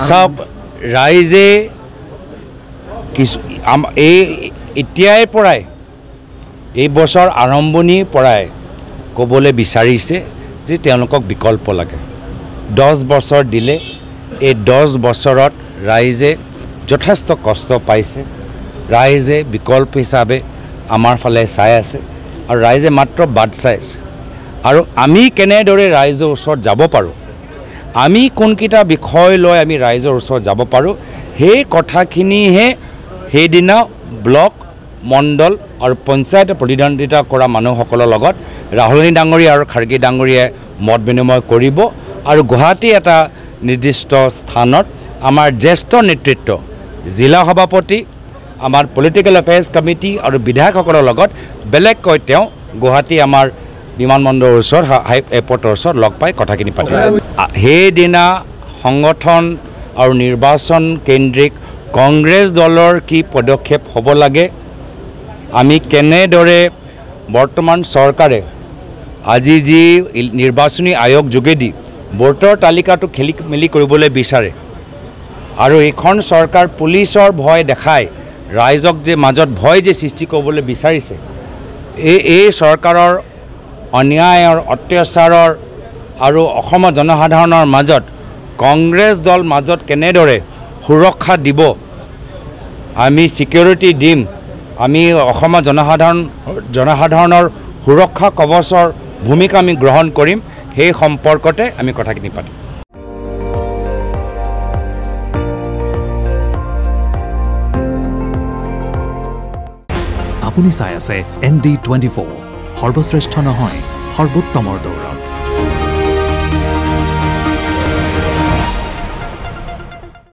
চাওক ৰাইজে কিছু এতিয়াৰ পৰাই এই বছৰ আৰম্ভণিৰ পৰাই ক'বলৈ বিচাৰিছে যে তেওঁলোকক বিকল্প লাগে 10 বছৰ দিলে এই 10 বছৰত ৰাইজে যথেষ্ট কষ্ট পাইছে ৰাইজে বিকল্প হিচাপে আমাৰ ফালে চাই আছে আৰু ৰাইজে মাত্ৰ বাট চাই আছে আৰু আমি কেনেদৰে ৰাইজৰ ওচৰত যাব পাৰোঁ আমি কোনকেইটা বিষয় লৈ আমি ৰাইজৰ ওচৰত যাব পাৰোঁ সেই কথাখিনিহে সেইদিনা ব্লক মণ্ডল আৰু পঞ্চায়ত প্ৰতিদ্বন্দ্বিতা কৰা মানুহসকলৰ লগত ৰাহুল ডাঙৰীয়া আৰু খাৰ্গে ডাঙৰীয়াই মত বিনিময় কৰিব আৰু গুৱাহাটী এটা নিৰ্দিষ্ট স্থানত আমাৰ জ্যেষ্ঠ নেতৃত্ব জিলা সভাপতি আমাৰ পলিটিকেল এফেয়াৰ্ছ কমিটি আৰু বিধায়কসকলৰ লগত বেলেগকৈ তেওঁ গুৱাহাটী আমাৰ বিমানবন্দৰৰ ওচৰত এয়াৰপৰ্টৰ ওচৰত লগ পাই কথাখিনি পাতিব সেইদিনা সংগঠন আৰু নিৰ্বাচন কেন্দ্ৰিক কংগ্ৰেছ দলৰ কি পদক্ষেপ হ'ব লাগে আমি কেনেদৰে বৰ্তমান চৰকাৰে আজি যি নিৰ্বাচনী আয়োগ যোগেদি ভোটৰ তালিকাটো খেলি মেলি কৰিবলৈ বিচাৰে আৰু এইখন চৰকাৰ পুলিচৰ ভয় দেখায় ৰাইজক যে মাজত ভয় যে সৃষ্টি কৰিবলৈ বিচাৰিছে এই চৰকাৰৰ অন্যায়ৰ অত্যাচাৰৰ আৰু অসমৰ জনসাধাৰণৰ মাজত কংগ্ৰেছ দল মাজত কেনেদৰে সুৰক্ষা দিব আমি সিকিউৰিটি দিম আমি অসমৰ জনসাধাৰণৰ সুৰক্ষা কৱচৰ ভূমিকা আমি গ্ৰহণ কৰিম সেই সম্পৰ্কতে আমি কথাখিনি পাতিম আপুনি চাই আছে ND24 সৰ্বশ্ৰেষ্ঠ নহয় সৰ্বোত্তমৰ দৌৰ